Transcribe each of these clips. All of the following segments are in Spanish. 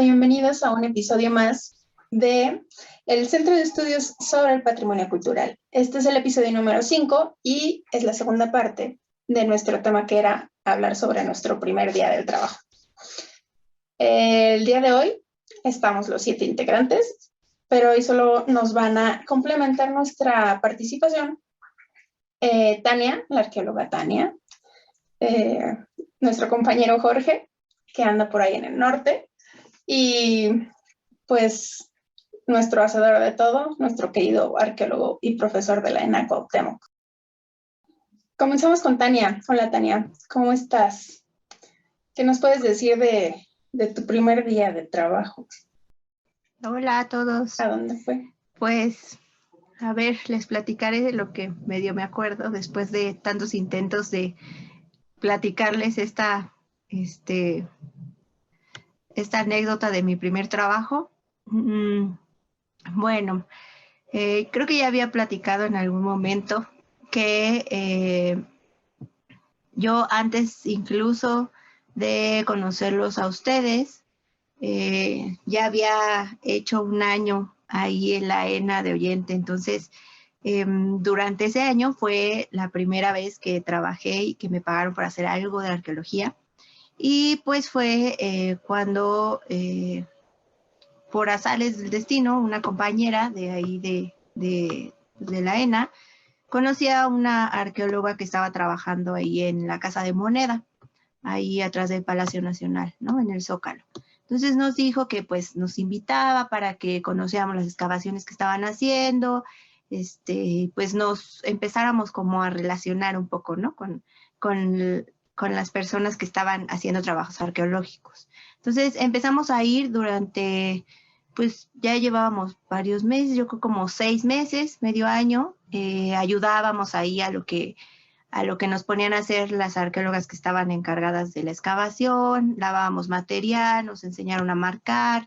bienvenidos a un episodio más de el Centro de Estudios sobre el Patrimonio Cultural. Este es el episodio número 5 y es la segunda parte de nuestro tema, que era hablar sobre nuestro primer día del trabajo. El día de hoy estamos los 7 integrantes, pero hoy solo nos van a complementar nuestra participación Tania, la arqueóloga Tania, nuestro compañero Jorge, que anda por ahí en el norte, y pues nuestro hacedor de todo, nuestro querido arqueólogo y profesor de la ENA Cuauhtémoc. Comenzamos con Tania. Hola Tania, ¿cómo estás? ¿Qué nos puedes decir de tu primer día de trabajo? Hola a todos. ¿A dónde fue? Pues, a ver, les platicaré de lo que medio me acuerdo después de tantos intentos de platicarles esta anécdota de mi primer trabajo. Bueno, creo que ya había platicado en algún momento que yo antes incluso de conocerlos a ustedes, ya había hecho un año ahí en la ENA de oyente. Entonces, durante ese año fue la primera vez que trabajé y que me pagaron por hacer algo de arqueología. Y pues fue cuando, por azares del destino, una compañera de ahí de la ENA conocí a una arqueóloga que estaba trabajando ahí en la Casa de Moneda, ahí atrás del Palacio Nacional, ¿no? En el Zócalo. Entonces nos dijo que pues nos invitaba para que conociéramos las excavaciones que estaban haciendo, pues nos empezáramos como a relacionar un poco, ¿no? Con las personas que estaban haciendo trabajos arqueológicos. Entonces empezamos a ir durante, pues ya llevábamos varios meses, yo creo como 6 meses, medio año, ayudábamos ahí a lo que nos ponían a hacer las arqueólogas que estaban encargadas de la excavación, lavábamos material, nos enseñaron a marcar,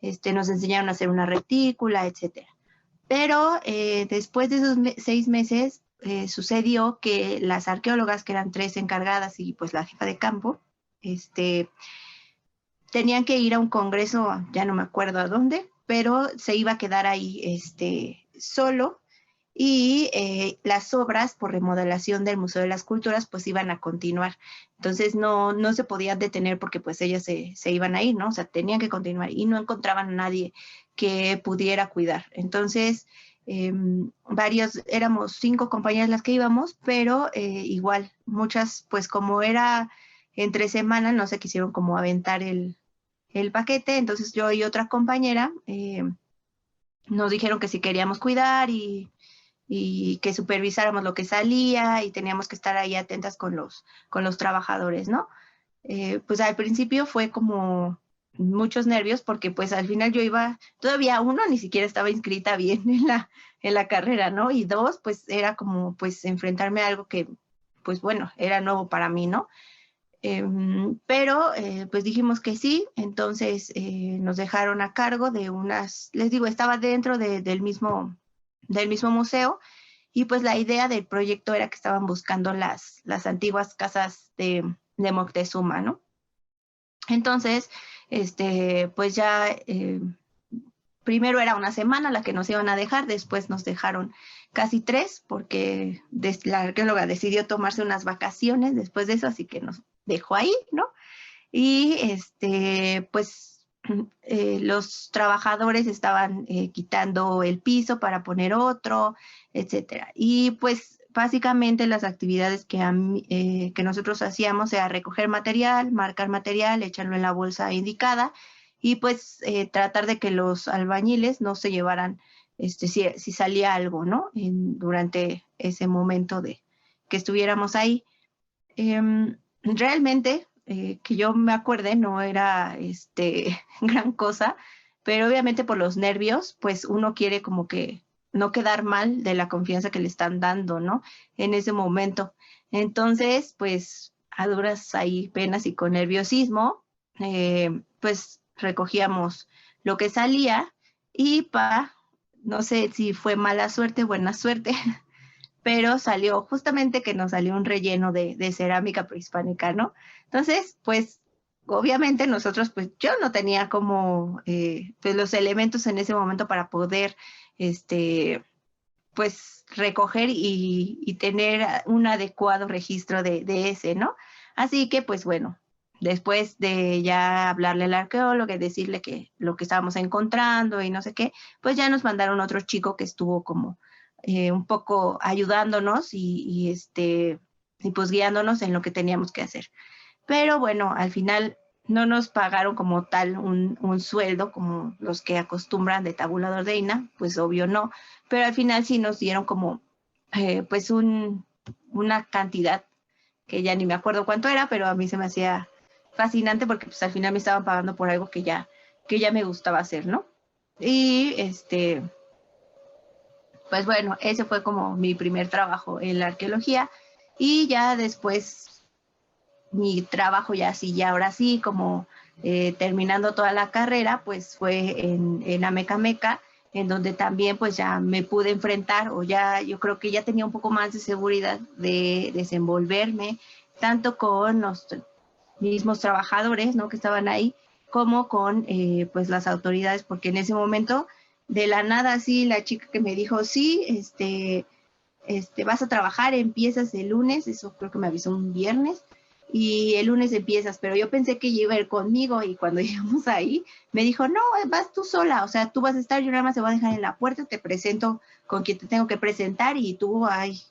nos enseñaron a hacer una retícula, etcétera. Pero después de esos 6 meses sucedió que las arqueólogas, que eran 3 encargadas y pues la jefa de campo, tenían que ir a un congreso, ya no me acuerdo a dónde, pero se iba a quedar ahí solo. Y las obras por remodelación del Museo de las Culturas pues iban a continuar. Entonces no se podían detener porque pues ellas se iban a ir, ¿no? O sea, tenían que continuar y no encontraban a nadie que pudiera cuidar. Entonces, éramos 5 compañeras las que íbamos, pero igual, muchas, pues como era entre semana, no se quisieron como aventar el paquete. Entonces yo y otra compañera nos dijeron que si queríamos cuidar y que supervisáramos lo que salía y teníamos que estar ahí atentas con los trabajadores, ¿no? Pues al principio fue como muchos nervios porque pues al final yo iba, todavía uno ni siquiera estaba inscrita bien en la carrera, ¿no? Y 2, pues era como pues enfrentarme a algo que pues bueno, era nuevo para mí, ¿no? Pero pues dijimos que sí. Entonces nos dejaron a cargo de les digo, estaba dentro del mismo museo, y pues la idea del proyecto era que estaban buscando las antiguas casas de Moctezuma, ¿no? Entonces, pues ya primero era una semana la que nos iban a dejar, después nos dejaron casi 3 porque la arqueóloga decidió tomarse unas vacaciones después de eso, así que nos dejó ahí, ¿no? Y pues los trabajadores estaban quitando el piso para poner otro, etcétera. Y pues básicamente las actividades que nosotros hacíamos era recoger material, marcar material, echarlo en la bolsa indicada y pues tratar de que los albañiles no se llevaran si salía algo, ¿no? Durante ese momento de que estuviéramos ahí. Realmente, que yo me acuerde, no era gran cosa, pero obviamente por los nervios, pues uno quiere como que no quedar mal de la confianza que le están dando, ¿no? En ese momento. Entonces, pues a duras ahí penas y con nerviosismo, pues recogíamos lo que salía y no sé si fue mala suerte, buena suerte, pero salió justamente que nos salió un relleno de cerámica prehispánica, ¿no? Entonces, pues obviamente nosotros, pues yo no tenía como pues los elementos en ese momento para poder, pues recoger y tener un adecuado registro de ese, ¿no? Así que, pues bueno, después de ya hablarle al arqueólogo y decirle que lo que estábamos encontrando y no sé qué, pues ya nos mandaron otro chico que estuvo como un poco ayudándonos y pues guiándonos en lo que teníamos que hacer. Pero bueno, al final no nos pagaron como tal un sueldo como los que acostumbran de tabulador de INA, pues obvio no, pero al final sí nos dieron como pues una cantidad que ya ni me acuerdo cuánto era, pero a mí se me hacía fascinante porque pues al final me estaban pagando por algo que ya me gustaba hacer, ¿no? Y pues bueno, ese fue como mi primer trabajo en la arqueología y ya después mi trabajo ya sí, ya ahora sí, como terminando toda la carrera, pues fue en Amecameca, en donde también pues ya me pude enfrentar o ya yo creo que ya tenía un poco más de seguridad de desenvolverme, tanto con los mismos trabajadores, ¿no? Que estaban ahí, como con pues las autoridades, porque en ese momento de la nada sí la chica que me dijo, sí, vas a trabajar, empiezas el lunes, eso creo que me avisó un viernes, y el lunes empiezas, pero yo pensé que iba a ir conmigo y cuando llegamos ahí me dijo, no, vas tú sola, o sea, tú vas a estar, yo nada más te voy a dejar en la puerta, te presento con quien te tengo que presentar y tú, ay,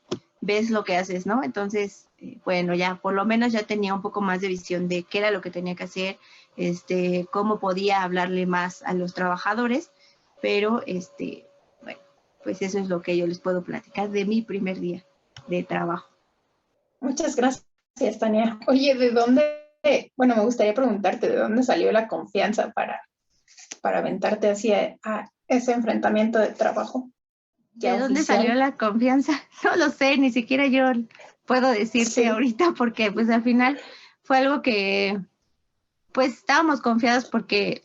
ves lo que haces, ¿no? Entonces, bueno, ya por lo menos ya tenía un poco más de visión de qué era lo que tenía que hacer, cómo podía hablarle más a los trabajadores, pero, bueno, pues eso es lo que yo les puedo platicar de mi primer día de trabajo. Muchas gracias, Tania. Oye, ¿de dónde? Bueno, me gustaría preguntarte, ¿de dónde salió la confianza para aventarte hacia a ese enfrentamiento de trabajo? ¿De dónde salió la confianza? No lo sé, ni siquiera yo puedo decirte ahorita porque pues al final fue algo que pues estábamos confiados porque,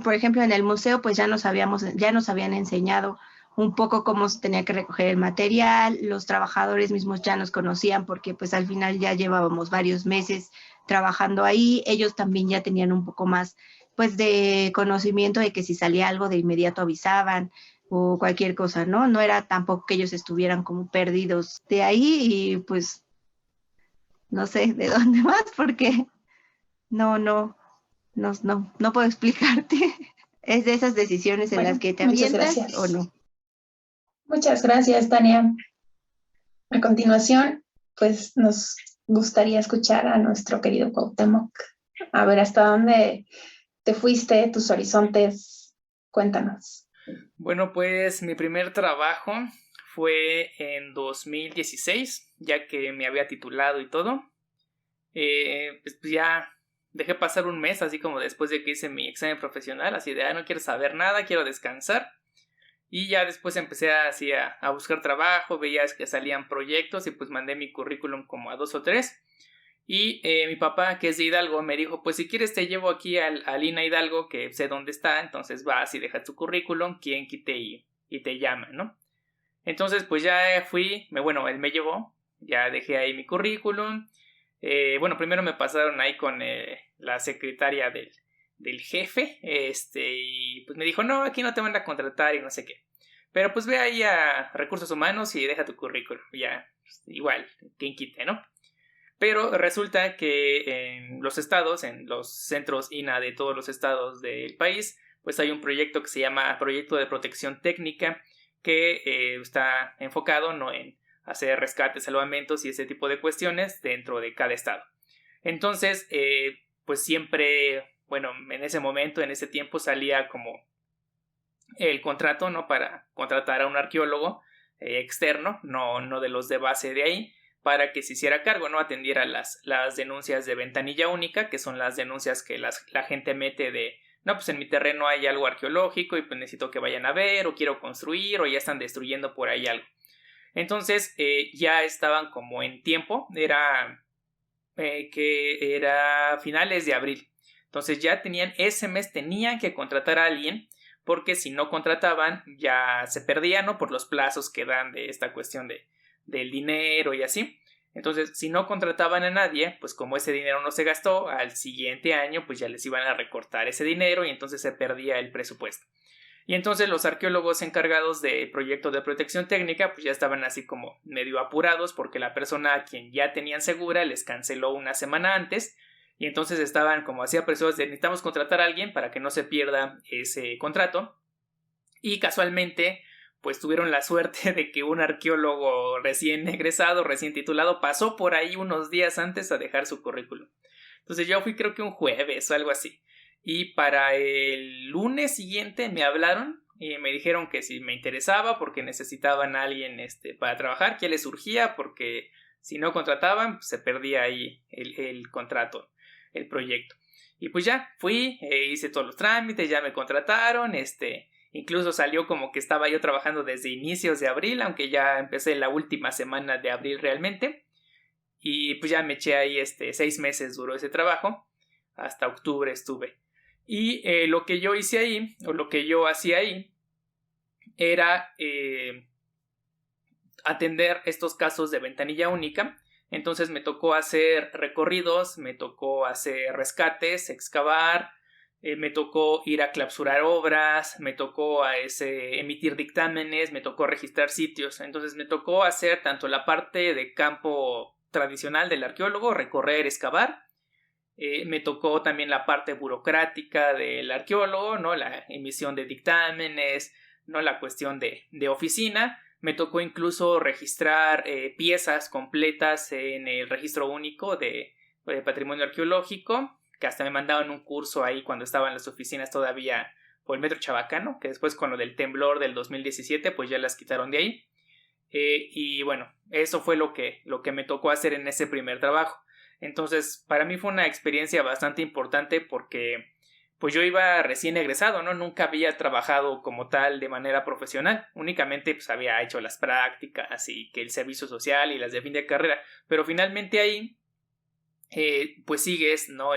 por ejemplo, en el museo pues ya nos habían enseñado un poco cómo se tenía que recoger el material, los trabajadores mismos ya nos conocían porque pues al final ya llevábamos varios meses trabajando ahí, ellos también ya tenían un poco más pues de conocimiento de que si salía algo de inmediato avisaban o cualquier cosa, ¿no? No era tampoco que ellos estuvieran como perdidos de ahí y pues no sé de dónde más porque no puedo explicarte. Es de esas decisiones en las que te avientas o no. Muchas gracias, Tania. A continuación, pues nos gustaría escuchar a nuestro querido Cuauhtémoc. A ver, ¿hasta dónde te fuiste, tus horizontes? Cuéntanos. Bueno, pues mi primer trabajo fue en 2016, ya que me había titulado y todo. Pues ya dejé pasar un mes, así como después de que hice mi examen profesional, así de, no quiero saber nada, quiero descansar. Y ya después empecé así a buscar trabajo, veía que salían proyectos y pues mandé mi currículum como a 2 o 3. Y mi papá, que es de Hidalgo, me dijo, pues si quieres te llevo aquí al INA Hidalgo, que sé dónde está, entonces vas y dejas tu currículum, quien quite y te llama, ¿no? Entonces pues ya fui, bueno, él me llevó, ya dejé ahí mi currículum. Bueno, primero me pasaron ahí con la secretaria del jefe, y pues me dijo, no, aquí no te van a contratar y no sé qué. Pero pues ve ahí a Recursos Humanos y deja tu currículum, ya, pues, igual, quien quite, ¿no? Pero resulta que en los estados, en los centros INA de todos los estados del país, pues hay un proyecto que se llama Proyecto de Protección Técnica, que está enfocado no en hacer rescates, salvamentos y ese tipo de cuestiones dentro de cada estado. Entonces, pues siempre, bueno, en ese momento, en ese tiempo salía como el contrato, ¿no? Para contratar a un arqueólogo externo, no de los de base de ahí, para que se hiciera cargo, ¿no? Atendiera las denuncias de ventanilla única, que son las denuncias que la gente mete de, no, pues en mi terreno hay algo arqueológico y pues necesito que vayan a ver, o quiero construir, o ya están destruyendo por ahí algo. Entonces ya estaban como en tiempo, que era finales de abril. Entonces ya ese mes tenían que contratar a alguien, porque si no contrataban ya se perdían, ¿no? Por los plazos que dan de esta cuestión del dinero y así. Entonces, si no contrataban a nadie, pues como ese dinero no se gastó, al siguiente año pues ya les iban a recortar ese dinero y entonces se perdía el presupuesto. Y entonces los arqueólogos encargados del proyecto de protección técnica pues ya estaban así como medio apurados porque la persona a quien ya tenían segura les canceló una semana antes y entonces estaban como así apresurados de necesitamos contratar a alguien para que no se pierda ese contrato. Y casualmente pues tuvieron la suerte de que un arqueólogo recién egresado, recién titulado, pasó por ahí unos días antes a dejar su currículum. Entonces yo fui creo que un jueves o algo así. Y para el lunes siguiente me hablaron y me dijeron que si me interesaba porque necesitaban a alguien para trabajar, que les surgía porque si no contrataban pues se perdía ahí el contrato, el proyecto. Y pues ya fui, hice todos los trámites, ya me contrataron, incluso salió como que estaba yo trabajando desde inicios de abril, aunque ya empecé la última semana de abril realmente. Y pues ya me eché ahí 6 meses duró ese trabajo. Hasta octubre estuve. Y lo que yo hice ahí, o lo que yo hacía ahí, era atender estos casos de ventanilla única. Entonces me tocó hacer recorridos, me tocó hacer rescates, excavar, me tocó ir a clausurar obras, me tocó emitir dictámenes, me tocó registrar sitios. Entonces me tocó hacer tanto la parte de campo tradicional del arqueólogo, recorrer, excavar. Me tocó también la parte burocrática del arqueólogo, ¿no? La emisión de dictámenes, ¿no? La cuestión de oficina. Me tocó incluso registrar piezas completas en el registro único de patrimonio arqueológico, que hasta me mandaban un curso ahí cuando estaba en las oficinas todavía por el Metro Chabacano, que después con lo del temblor del 2017 pues ya las quitaron de ahí. Y bueno, eso fue lo que me tocó hacer en ese primer trabajo. Entonces, para mí fue una experiencia bastante importante porque pues yo iba recién egresado, ¿no? Nunca había trabajado como tal de manera profesional. Únicamente pues había hecho las prácticas y que el servicio social y las de fin de carrera. Pero finalmente ahí pues sigues, ¿no?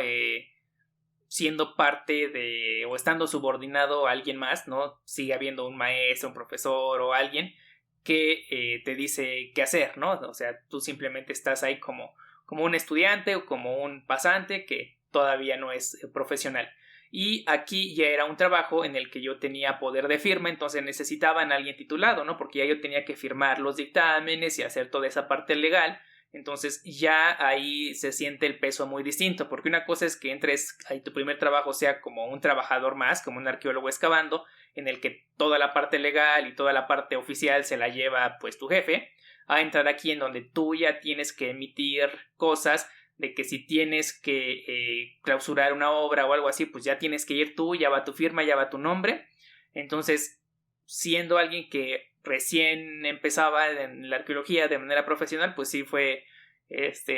Siendo parte de o estando subordinado a alguien más, ¿no? Sigue habiendo un maestro, un profesor o alguien que te dice qué hacer, ¿no? O sea, tú simplemente estás ahí como un estudiante o como un pasante que todavía no es profesional. Y aquí ya era un trabajo en el que yo tenía poder de firma, entonces necesitaban a alguien titulado, ¿no? Porque ya yo tenía que firmar los dictámenes y hacer toda esa parte legal. Entonces ya ahí se siente el peso muy distinto, porque una cosa es que entres ahí tu primer trabajo sea como un trabajador más, como un arqueólogo excavando, en el que toda la parte legal y toda la parte oficial se la lleva pues tu jefe, a entrar aquí en donde tú ya tienes que emitir cosas de que si tienes que clausurar una obra o algo así, pues ya tienes que ir tú, ya va tu firma, ya va tu nombre. Entonces, siendo alguien que recién empezaba en la arqueología de manera profesional, pues sí fue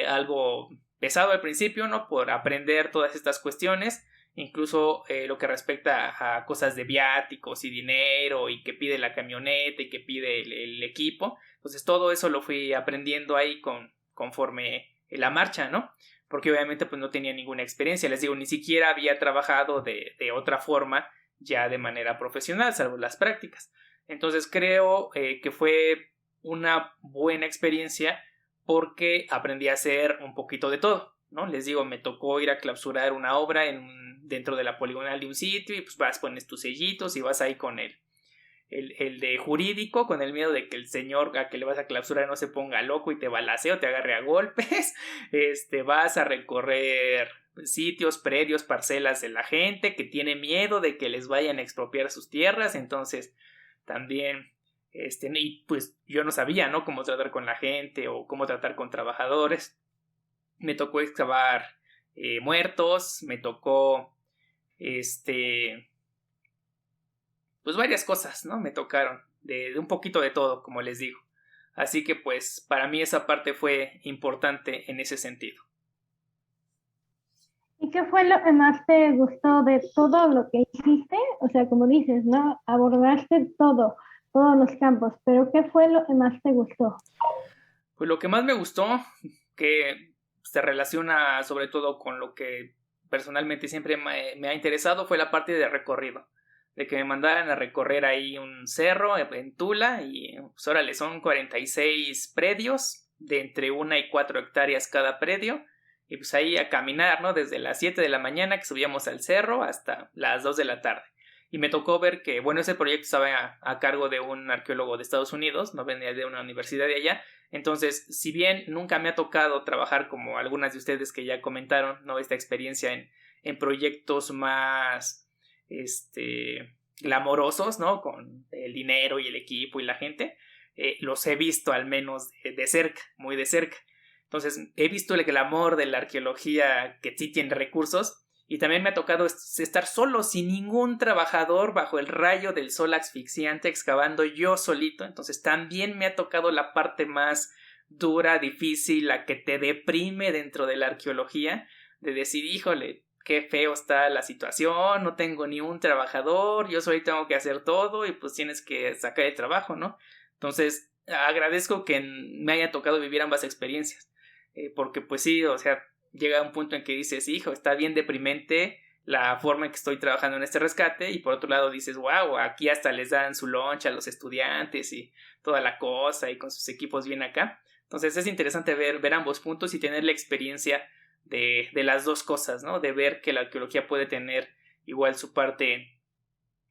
algo pesado al principio, ¿no? Por aprender todas estas cuestiones, incluso lo que respecta a cosas de viáticos y dinero y que pide la camioneta y que pide el equipo. Entonces todo eso lo fui aprendiendo ahí conforme la marcha, ¿no? Porque obviamente pues no tenía ninguna experiencia, les digo, ni siquiera había trabajado de otra forma ya de manera profesional, salvo las prácticas. Entonces creo que fue una buena experiencia porque aprendí a hacer un poquito de todo, ¿no? Les digo, me tocó ir a clausurar una obra dentro de la poligonal de un sitio y pues pones tus sellitos y vas ahí con el de jurídico, con el miedo de que el señor a que le vas a clausurar no se ponga loco y te balacee o te agarre a golpes. Vas a recorrer sitios, predios, parcelas de la gente que tiene miedo de que les vayan a expropiar sus tierras. Entonces también y pues yo no sabía, ¿no? Cómo tratar con la gente o cómo tratar con trabajadores. Me tocó excavar muertos, me tocó pues varias cosas, ¿no? Me tocaron de un poquito de todo, como les digo. Así que pues para mí esa parte fue importante en ese sentido. ¿Y qué fue lo que más te gustó de todo lo que hiciste? O sea, como dices, ¿no? Abordaste todos los campos, pero ¿qué fue lo que más te gustó? Pues lo que más me gustó, que se relaciona sobre todo con lo que personalmente siempre me ha interesado, fue la parte de recorrido. De que me mandaran a recorrer ahí un cerro en Tula y pues órale, son 46 predios de entre 1 y 4 hectáreas cada predio. Y pues ahí a caminar, ¿no? Desde las 7 de la mañana que subíamos al cerro hasta las 2 de la tarde. Y me tocó ver que, bueno, ese proyecto estaba a cargo de un arqueólogo de Estados Unidos, no venía de una universidad de allá. Entonces, si bien nunca me ha tocado trabajar como algunas de ustedes que ya comentaron, ¿no? Esta experiencia en proyectos más, glamorosos, ¿no? Con el dinero y el equipo y la gente, los he visto al menos de cerca, muy de cerca. Entonces, he visto el glamour de la arqueología que sí tiene recursos. Y también me ha tocado estar solo, sin ningún trabajador, bajo el rayo del sol asfixiante, excavando yo solito. Entonces también me ha tocado la parte más dura, difícil, la que te deprime dentro de la arqueología, de decir, híjole, qué feo está la situación, no tengo ni un trabajador, yo solo tengo que hacer todo y pues tienes que sacar el trabajo, ¿no? Entonces agradezco que me haya tocado vivir ambas experiencias, porque pues sí, o sea, llega un punto en que dices, hijo, está bien deprimente la forma en que estoy trabajando en este rescate, y por otro lado dices, wow, aquí hasta les dan su lunch a los estudiantes y toda la cosa y con sus equipos bien acá. Entonces es interesante ver ambos puntos y tener la experiencia de las dos cosas, ¿no? De ver que la arqueología puede tener igual su parte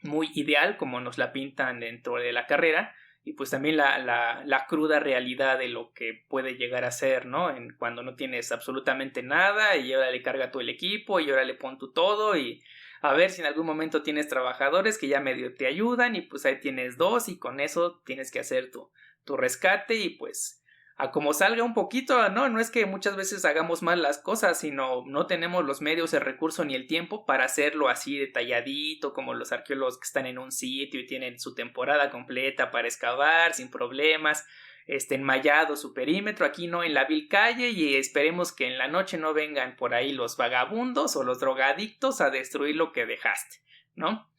muy ideal, como nos la pintan dentro de la carrera, y pues también la cruda realidad de lo que puede llegar a ser, ¿no? Cuando no tienes absolutamente nada y ahora le carga todo el equipo y ahora le pon tú todo y a ver si en algún momento tienes trabajadores que ya medio te ayudan y pues ahí tienes 2 y con eso tienes que hacer tu rescate y pues a como salga un poquito, ¿no? No es que muchas veces hagamos mal las cosas, sino no tenemos los medios, el recurso ni el tiempo para hacerlo así detalladito, como los arqueólogos que están en un sitio y tienen su temporada completa para excavar sin problemas, enmayado su perímetro. Aquí no, en la vil calle, y esperemos que en la noche no vengan por ahí los vagabundos o los drogadictos a destruir lo que dejaste, ¿no?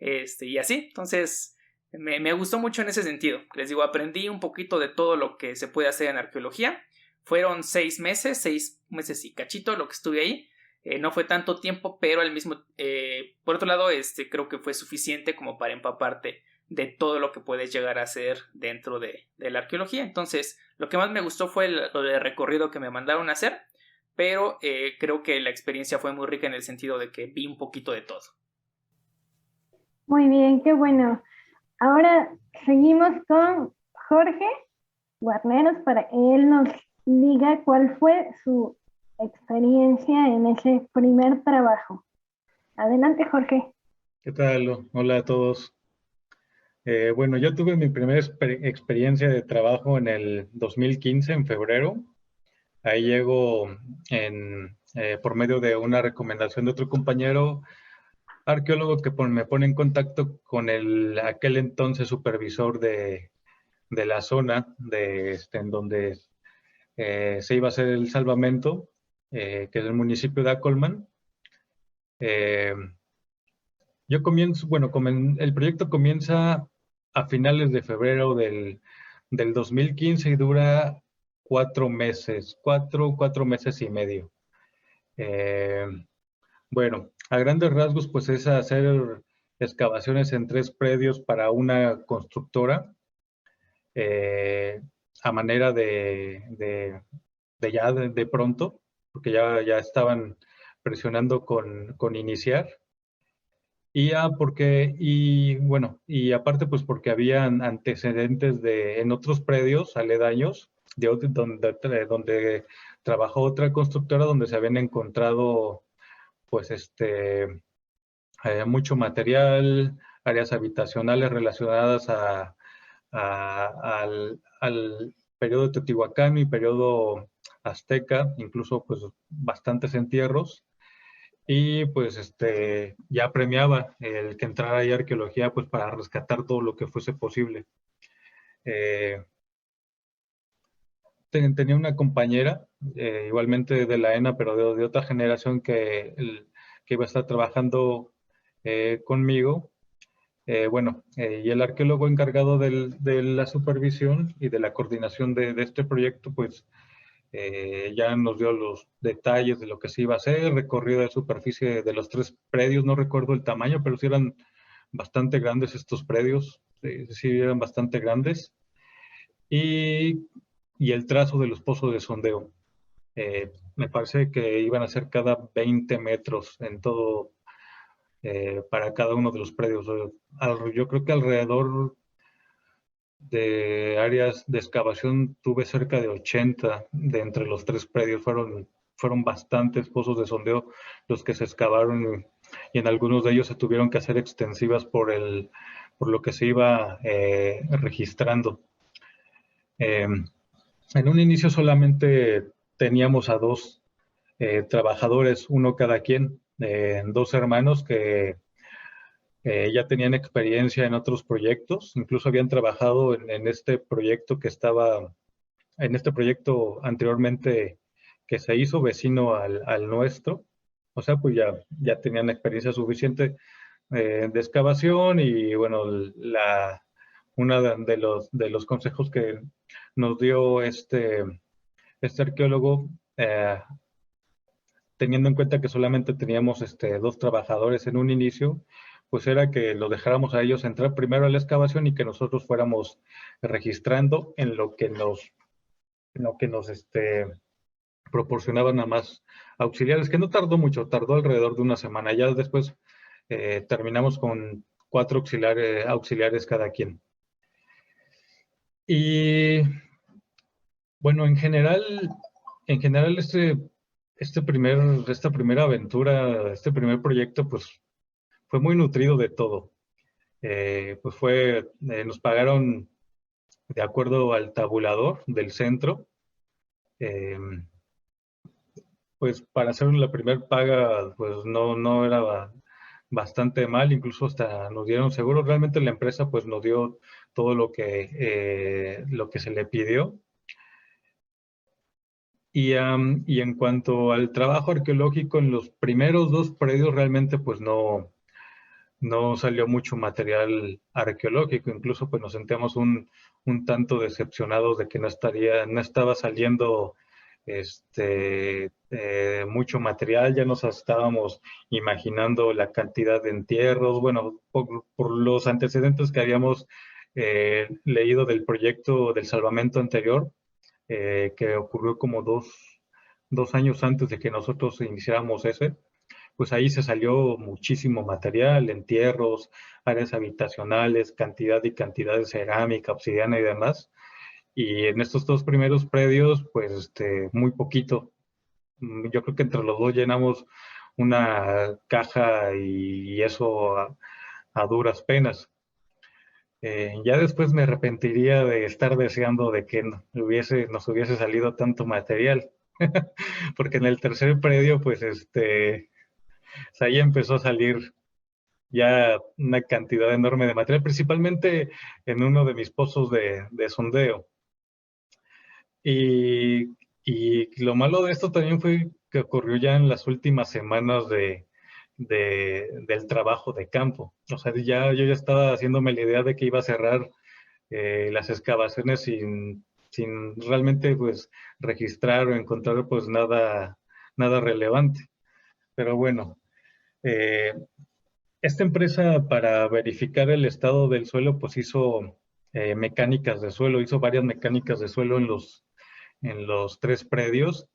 Y así, entonces me gustó mucho en ese sentido. Les digo, aprendí un poquito de todo lo que se puede hacer en arqueología. Fueron 6 meses y cachito lo que estuve ahí. No fue tanto tiempo, pero al mismo, por otro lado, creo que fue suficiente como para empaparte de todo lo que puedes llegar a hacer dentro de la arqueología. Entonces, lo que más me gustó fue lo del recorrido que me mandaron a hacer, pero creo que la experiencia fue muy rica en el sentido de que vi un poquito de todo. Muy bien, qué bueno. Ahora seguimos con Jorge Guarneros para que él nos diga cuál fue su experiencia en ese primer trabajo. Adelante, Jorge. ¿Qué tal? Hola a todos. Bueno, yo tuve mi primera experiencia de trabajo en el 2015, en febrero. Ahí llego por medio de una recomendación de otro compañero arqueólogo que me pone en contacto con aquel entonces supervisor de la zona en donde se iba a hacer el salvamento, que es el municipio de Acolman. Yo comienzo, bueno, el proyecto comienza a finales de febrero del 2015 y dura 4 meses, cuatro meses y medio. Bueno, a grandes rasgos, pues es hacer excavaciones en 3 predios para una constructora, a manera de pronto, porque ya estaban presionando con iniciar. Y aparte pues porque habían antecedentes en otros predios aledaños, donde trabajó otra constructora, donde se habían encontrado pues mucho material, áreas habitacionales relacionadas al periodo teotihuacano y periodo azteca, incluso pues bastantes entierros. Y pues ya premiaba el que entrara ahí arqueología pues para rescatar todo lo que fuese posible. Tenía una compañera, igualmente de la ENA, pero de otra generación que iba a estar trabajando conmigo. Y el arqueólogo encargado de la supervisión y de la coordinación de este proyecto, pues ya nos dio los detalles de lo que se iba a hacer, recorrido de superficie de los 3 predios, no recuerdo el tamaño, pero sí eran bastante grandes estos predios, sí eran bastante grandes. Y y el trazo de los pozos de sondeo. Me parece que iban a ser cada 20 metros en todo, para cada uno de los predios. Yo creo que alrededor de áreas de excavación tuve cerca de 80 de entre los 3 predios. Fueron bastantes pozos de sondeo los que se excavaron, y en algunos de ellos se tuvieron que hacer extensivas por lo que se iba registrando. En un inicio solamente teníamos a 2 trabajadores, uno cada quien, 2 hermanos que ya tenían experiencia en otros proyectos, incluso habían trabajado en este proyecto en este proyecto anteriormente que se hizo vecino al nuestro. O sea, pues ya tenían experiencia suficiente de excavación. Y bueno, una de los consejos que nos dio este arqueólogo, teniendo en cuenta que solamente teníamos 2 trabajadores en un inicio, pues era que lo dejáramos a ellos entrar primero a la excavación y que nosotros fuéramos registrando en lo que nos proporcionaban a más auxiliares, que no tardó mucho, tardó alrededor de una semana. Ya después terminamos con 4 auxiliares cada quien. Y bueno, en general esta primera aventura, este primer proyecto, pues fue muy nutrido de todo. Pues nos pagaron de acuerdo al tabulador del centro. Pues para hacer la primera paga, pues no era bastante mal, incluso hasta nos dieron seguro. Realmente la empresa pues nos dio todo lo que se le pidió. Y en cuanto al trabajo arqueológico, en los primeros 2 predios realmente pues no salió mucho material arqueológico. Incluso pues nos sentíamos un tanto decepcionados de que no estaba saliendo mucho material. Ya nos estábamos imaginando la cantidad de entierros, bueno, por los antecedentes que habíamos leído del proyecto del salvamento anterior, que ocurrió como 2 años antes de que nosotros iniciáramos ese. Pues ahí se salió muchísimo material, entierros, áreas habitacionales, cantidad y cantidad de cerámica, obsidiana y demás. Y en estos 2 primeros predios, pues muy poquito. Yo creo que entre los 2 llenamos una caja y eso a duras penas. Ya después me arrepentiría de estar deseando de que nos hubiese salido tanto material. Porque en el tercer predio, pues ahí empezó a salir ya una cantidad enorme de material, principalmente en uno de mis pozos de sondeo. Y lo malo de esto también fue que ocurrió ya en las últimas semanas del trabajo de campo. O sea, yo ya estaba haciéndome la idea de que iba a cerrar las excavaciones sin realmente pues registrar o encontrar pues nada relevante. Pero bueno, esta empresa, para verificar el estado del suelo, pues hizo mecánicas de suelo, hizo varias mecánicas de suelo en los 3 predios.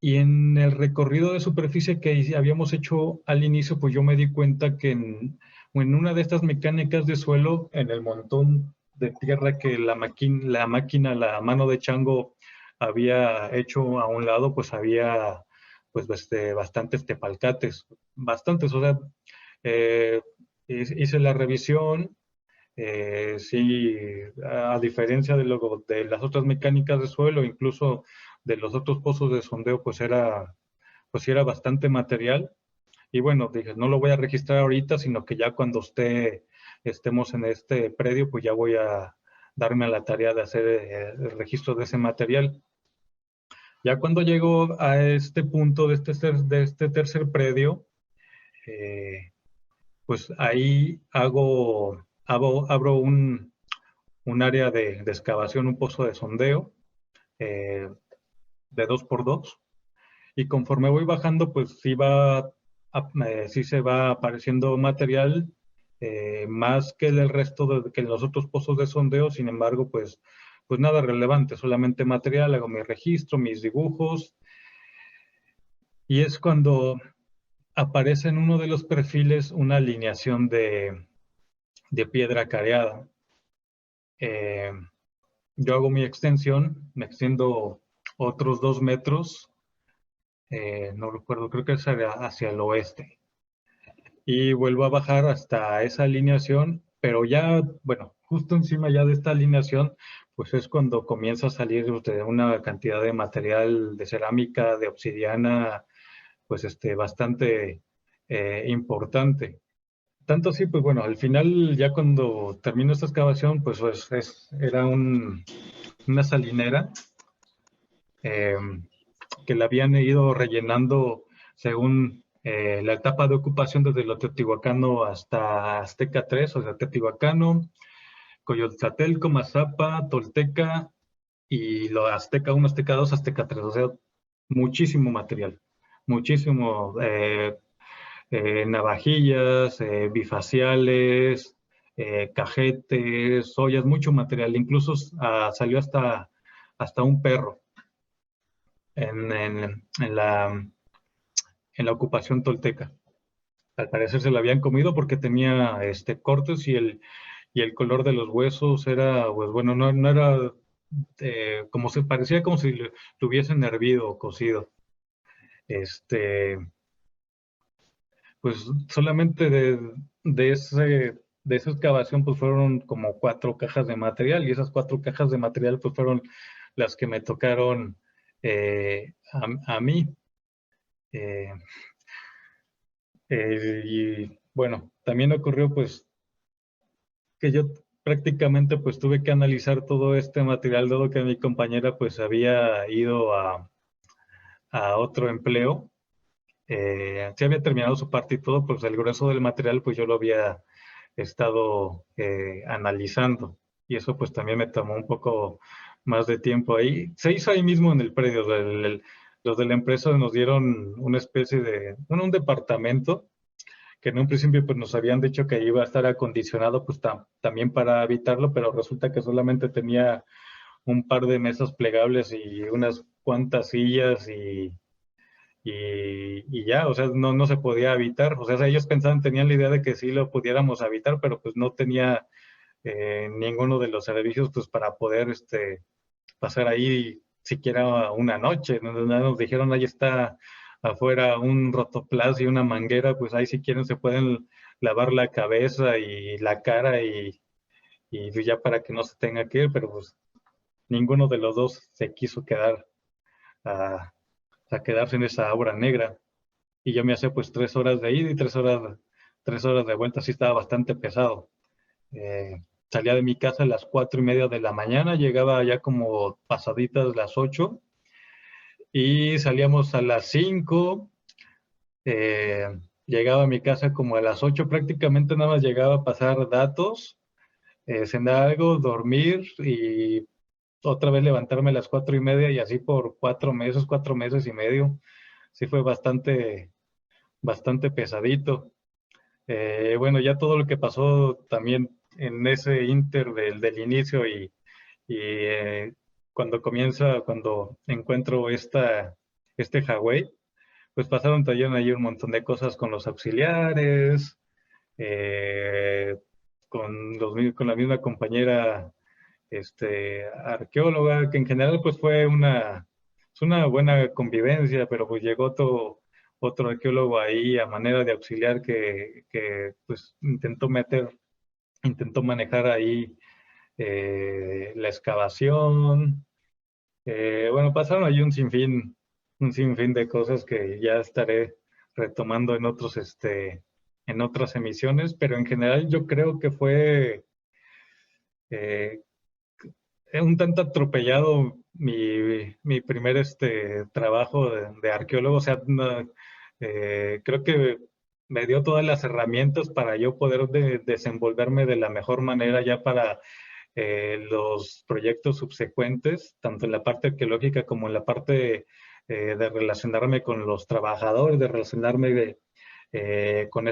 Y en el recorrido de superficie que habíamos hecho al inicio, pues yo me di cuenta que en una de estas mecánicas de suelo, en el montón de tierra que la máquina, la mano de chango había hecho a un lado, pues había pues bastantes tepalcates, bastantes. O sea, hice la revisión. Sí, a diferencia de las otras mecánicas de suelo, incluso de los otros pozos de sondeo, pues era bastante material. Y bueno, dije, no lo voy a registrar ahorita, sino que ya cuando estemos en este predio, pues ya voy a darme a la tarea de hacer el registro de ese material. Ya cuando llego a este punto de este tercer predio, pues ahí abro un área de excavación, un pozo de sondeo de 2x2, y conforme voy bajando, pues sí se va apareciendo material, más que el resto que los otros pozos de sondeo. Sin embargo, pues pues nada relevante, solamente material, hago mi registro, mis dibujos, y es cuando aparece en uno de los perfiles una alineación de piedra careada. Yo hago mi extensión, me extiendo otros 2 metros, no recuerdo, creo que es hacia el oeste. Y vuelvo a bajar hasta esa alineación, pero ya, bueno, justo encima ya de esta alineación, pues es cuando comienza a salir una cantidad de material de cerámica, de obsidiana, pues bastante importante. Tanto así, pues bueno, al final ya cuando termino esta excavación, pues era una salinera eh, que la habían ido rellenando según la etapa de ocupación desde lo teotihuacano hasta Azteca 3, o sea, Teotihuacano, Coyolxatelco, Mazapa, Tolteca y lo Azteca 1, Azteca 2, Azteca 3, o sea, muchísimo material, muchísimo navajillas, bifaciales, cajetes, ollas, mucho material, incluso salió hasta un perro en la ocupación tolteca. Al parecer se lo habían comido porque tenía cortes y el color de los huesos era, pues bueno, no era como se parecía como si lo hubiesen hervido o cocido. Pues solamente de esa excavación pues fueron como 4 cajas de material y esas 4 cajas de material pues fueron las que me tocaron a mí. Y bueno, también ocurrió pues que yo prácticamente pues tuve que analizar todo este material dado que mi compañera pues había ido a otro empleo. Sí había terminado su parte y todo, pues el grueso del material pues yo lo había estado analizando y eso pues también me tomó un poco más de tiempo ahí. Se hizo ahí mismo en el predio, los de la empresa nos dieron una especie de, bueno, un departamento que en un principio pues nos habían dicho que iba a estar acondicionado pues también para evitarlo, pero resulta que solamente tenía un par de mesas plegables y unas cuantas sillas y ya, o sea, no se podía habitar. O sea, ellos pensaban, tenían la idea de que sí lo pudiéramos habitar, pero pues no tenía ninguno de los servicios pues para poder pasar ahí siquiera una noche. Nos dijeron, ahí está afuera un rotoplas y una manguera, pues ahí si quieren se pueden lavar la cabeza y la cara y pues ya para que no se tenga que ir, pero pues ninguno de los dos se quiso quedar a quedarse en esa obra negra. Y yo me hacía pues 3 horas de ida y 3 horas de vuelta, así estaba bastante pesado. Salía de mi casa a las 4:30 de la mañana, llegaba ya como pasaditas las 8 y salíamos a las 5. Llegaba a mi casa como a las 8, prácticamente nada más llegaba a pasar datos, cenar algo, dormir y otra vez levantarme a las 4:30 y así por 4 meses y medio. Sí fue bastante pesadito. Bueno, ya todo lo que pasó también en ese inter del inicio y cuando encuentro este Huawei, pues pasaron también ahí un montón de cosas con los auxiliares, eh, con la misma compañera arqueóloga, que en general pues fue es una buena convivencia, pero pues llegó otro arqueólogo ahí a manera de auxiliar que pues intentó manejar ahí la excavación. Bueno, pasaron ahí un sinfín de cosas que ya estaré retomando en otras emisiones, pero en general yo creo que fue eh, un tanto atropellado mi primer trabajo de arqueólogo. O sea, creo que me dio todas las herramientas para yo poder desenvolverme de la mejor manera ya para los proyectos subsecuentes, tanto en la parte arqueológica como en la parte de relacionarme con los trabajadores, de relacionarme con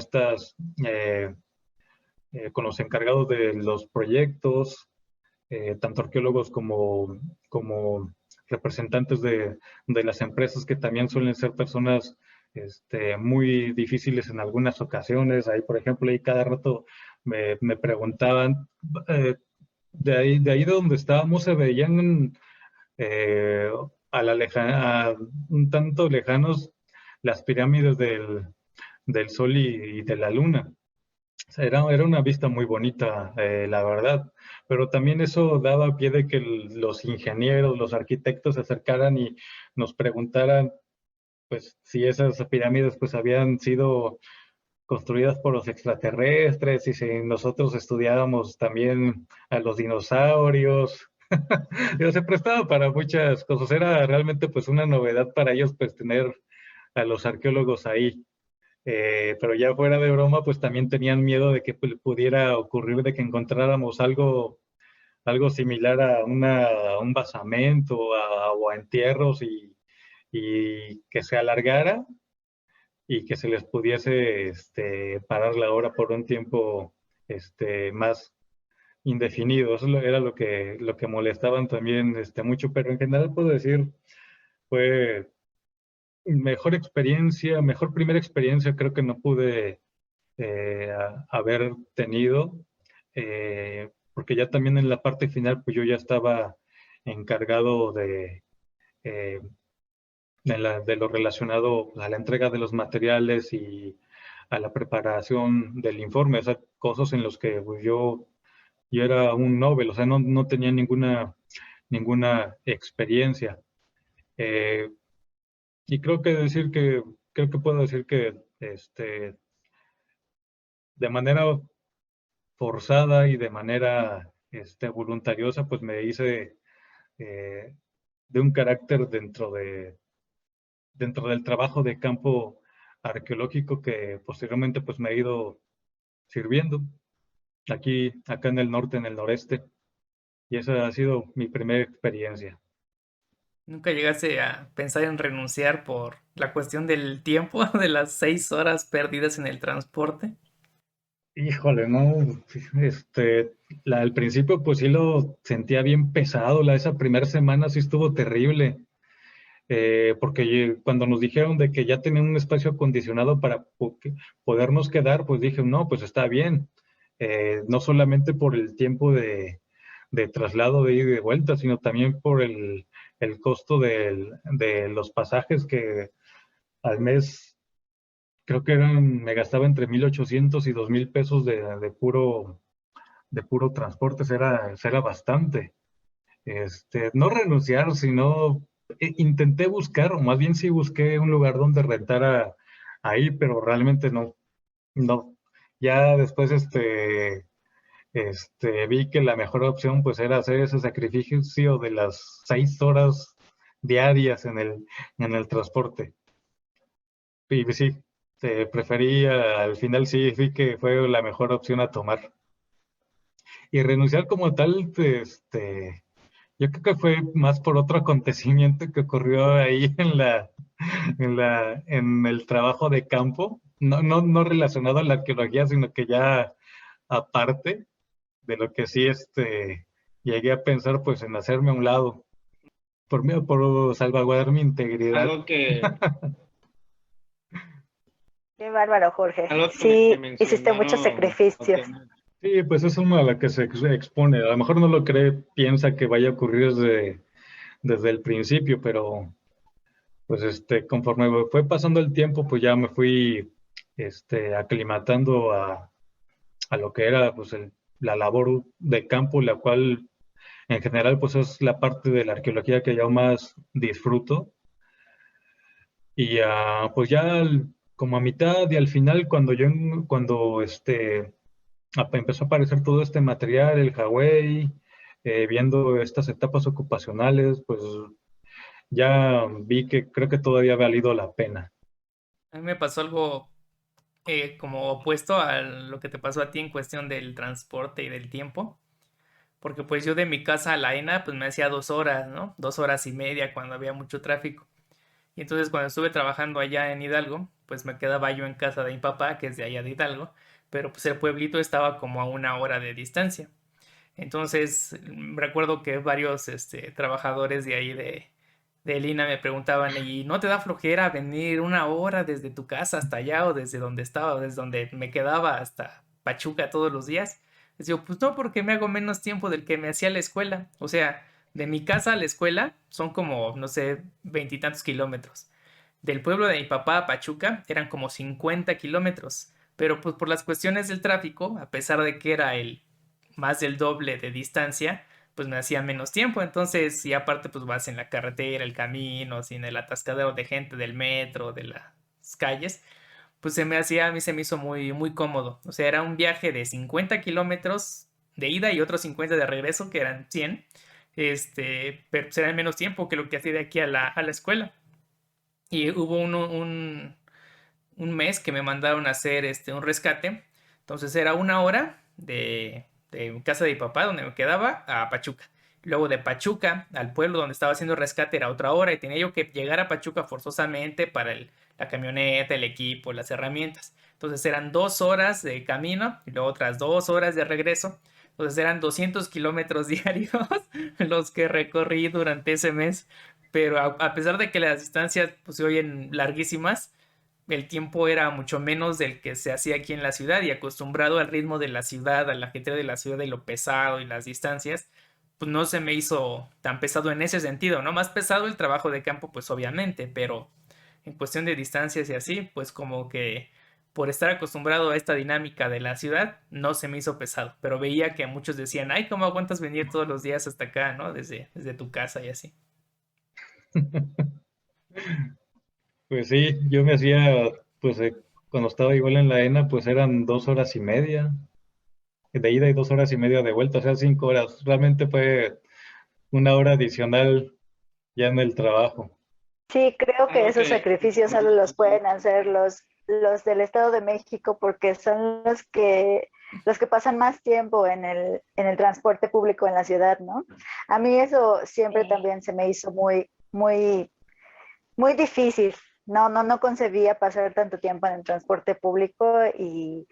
con los encargados de los proyectos. tanto arqueólogos como representantes de las empresas, que también suelen ser personas muy difíciles en algunas ocasiones. Ahí, por ejemplo, ahí cada rato me preguntaban, de ahí de donde estábamos se veían un tanto lejanos las pirámides del Sol y de la Luna. O sea, era una vista muy bonita, la verdad, pero también eso daba pie de que los ingenieros, los arquitectos se acercaran y nos preguntaran, pues, si esas pirámides, pues, habían sido construidas por los extraterrestres, y si nosotros estudiábamos también a los dinosaurios. Digo, se prestaba para muchas cosas. Era realmente, pues, una novedad para ellos, pues, tener a los arqueólogos ahí. Pero ya fuera de broma, pues también tenían miedo de que pudiera ocurrir de que encontráramos algo similar a un basamento o a entierros, y que se alargara y que se les pudiese parar la hora por un tiempo más indefinido. Eso era lo que molestaban también mucho, pero en general puedo decir, fue mejor primera experiencia creo que no pude haber tenido, porque ya también en la parte final, pues yo ya estaba encargado eh, de lo relacionado a la entrega de los materiales y a la preparación del informe, o sea, cosas en las que pues, yo era un novel, o sea, no tenía ninguna experiencia. Eh, y creo que puedo decir que de manera forzada y de manera voluntariosa, pues me hice eh, de un carácter dentro del trabajo de campo arqueológico, que posteriormente pues me ha ido sirviendo acá en el norte, en el noreste, y esa ha sido mi primera experiencia. ¿Nunca llegaste a pensar en renunciar por la cuestión del tiempo, de las 6 horas perdidas en el transporte? Híjole, no, al principio pues sí lo sentía bien pesado, esa primera semana sí estuvo terrible, porque cuando nos dijeron de que ya tenían un espacio acondicionado para podernos quedar, pues dije, no, pues está bien. No solamente por el tiempo de traslado de ida y de vuelta, sino también por el costo de los pasajes, que al mes creo que me gastaba entre 1,800 y 2,000 pesos de puro transporte. Era bastante. No renunciar, sino intenté buscar, o más bien sí busqué un lugar donde rentara ahí, pero realmente no. Ya después vi que la mejor opción pues era hacer ese sacrificio de las 6 horas diarias en el transporte. Y pues, sí, al final sí, vi que fue la mejor opción a tomar. Y renunciar como tal, yo creo que fue más por otro acontecimiento que ocurrió ahí en el trabajo de campo, no relacionado a la arqueología, sino que ya aparte de lo que sí llegué a pensar, pues, en hacerme a un lado por salvaguardar mi integridad. Qué bárbaro, Jorge. Algo que Sí, hiciste muchos mencionaron, sacrificios. Sí, pues es una a la que se expone. A lo mejor no lo cree, piensa que vaya a ocurrir desde el principio, pero pues conforme fue pasando el tiempo, pues ya me fui aclimatando a lo que era pues la labor de campo, la cual en general pues es la parte de la arqueología que yo más disfruto. Y pues ya como a mitad y al final, cuando empezó a aparecer todo este material, el Huawei, viendo estas etapas ocupacionales, pues ya vi que creo que todavía ha valido la pena. A mí me pasó algo como opuesto a lo que te pasó a ti en cuestión del transporte y del tiempo. Porque pues yo de mi casa a la ENA pues me hacía 2 horas, ¿no? 2 horas y media cuando había mucho tráfico. Y entonces cuando estuve trabajando allá en Hidalgo, pues me quedaba yo en casa de mi papá, que es de allá de Hidalgo, pero pues el pueblito estaba como a 1 hora de distancia. Entonces, recuerdo que varios trabajadores de ahí de Lina me preguntaban, ¿y no te da flojera venir una hora desde tu casa hasta allá o desde donde estaba, o desde donde me quedaba hasta Pachuca todos los días? Les digo, pues no, porque me hago menos tiempo del que me hacía la escuela. O sea, de mi casa a la escuela son como, no sé, 20 y tantos kilómetros. Del pueblo de mi papá a Pachuca eran como 50 kilómetros. Pero pues por las cuestiones del tráfico, a pesar de que era el más del doble de distancia, pues me hacía menos tiempo. Entonces, y aparte, pues vas en la carretera, el camino, sin el atascadero de gente del metro, de las calles, pues a mí se me hizo muy, muy cómodo. O sea, era un viaje de 50 kilómetros de ida y otros 50 de regreso, que eran 100. Pero será en menos tiempo que lo que hacía de aquí a la escuela. Y hubo un mes que me mandaron a hacer un rescate. Entonces era una hora de casa de mi papá, donde me quedaba, a Pachuca. Luego de Pachuca al pueblo donde estaba haciendo el rescate era otra hora y tenía yo que llegar a Pachuca forzosamente para la camioneta, el equipo, las herramientas. Entonces eran 2 horas de camino y luego otras 2 horas de regreso. Entonces eran 200 kilómetros diarios los que recorrí durante ese mes. Pero a pesar de que las distancias pues, se oyen larguísimas, el tiempo era mucho menos del que se hacía aquí en la ciudad y acostumbrado al ritmo de la ciudad, al ajetreo de la ciudad y lo pesado y las distancias, pues no se me hizo tan pesado en ese sentido, ¿no? Más pesado el trabajo de campo, pues obviamente, pero en cuestión de distancias y así, pues como que por estar acostumbrado a esta dinámica de la ciudad, no se me hizo pesado, pero veía que muchos decían, ay, ¿cómo aguantas venir todos los días hasta acá, ¿no? Desde tu casa y así. Pues sí, yo me hacía, pues cuando estaba igual en la ENA, pues eran 2 horas y media de ida y 2 horas y media de vuelta, o sea, 5 horas. Realmente fue una hora adicional ya en el trabajo. Sí, creo que esos sacrificios solo los pueden hacer los del Estado de México porque son los que pasan más tiempo en el transporte público en la ciudad, ¿no? A mí eso siempre también se me hizo muy difícil. No concebía pasar tanto tiempo en el transporte público y